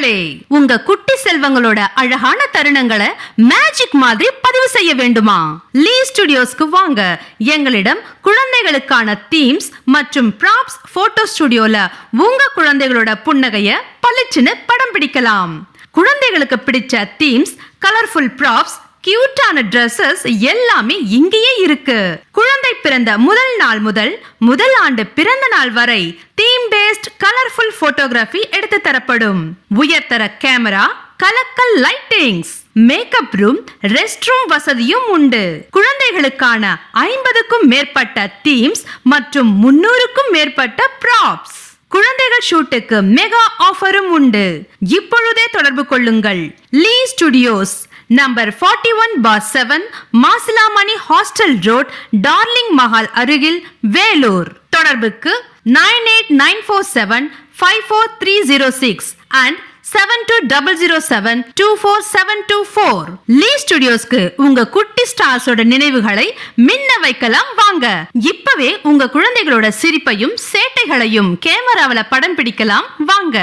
பெற்றோர்களே, உங்க குட்டி செல்வங்களோட அழகான தருணங்களை மேஜிக் மாதிரி பதிவு செய்ய வேண்டுமா? லீ ஸ்டுடியோஸ்க்கு வாங்க. எங்களிடம் குழந்தைகளுக்கான தீம்ஸ் மற்றும் ப்ராப்ஸ் போட்டோ ஸ்டுடியோல உங்க குழந்தைகளோட புன்னகைய பளிச்சுன்னு படம் பிடிக்கலாம். குழந்தைகளுக்கு பிடிச்ச தீம்ஸ், கலர்ஃபுல் ப்ராப்ஸ், கியூட்டான டிரெஸ்ஸஸ் எல்லாமே இங்கேயே இருக்கு. குழந்தை பிறந்த முதல் நாள் முதல் முதல் ஆண்டு பிறந்த நாள் வரை தீம் பேஸ்ட் கலர்ஃபுல் போட்டோகிராஃபி எடுத்து தரப்படும். உயர்தர கேமரா, கலக்கல் lightings, makeup room, rest room வசதியும் உண்டு. குழந்தைகளுக்கான 50க்கும் மேற்பட்ட தீம்ஸ் மற்றும் 300க்கும் மேற்பட்ட ப்ராப்ஸ். குழந்தைகள் ஷூட்டுக்கு மெகா ஆஃபரும் உண்டு. இப்பொழுதே தொடர்பு கொள்ளுங்கள். Lee studios, number 41/7, Masilamani hostel road, darling Mahal அருகில், வேலூர். தொடர்புக்கு 9894754306 and 7200724724. லீ ஸ்டுடியோஸ்க்கு உங்க குட்டி ஸ்டார்ஸோட நினைவுகளை மின்ன வைக்கலாம் வாங்க. இப்பவே உங்க குழந்தைகளோட சிரிப்பையும் சேட்டைகளையும் கேமராவில படம் பிடிக்கலாம் வாங்க.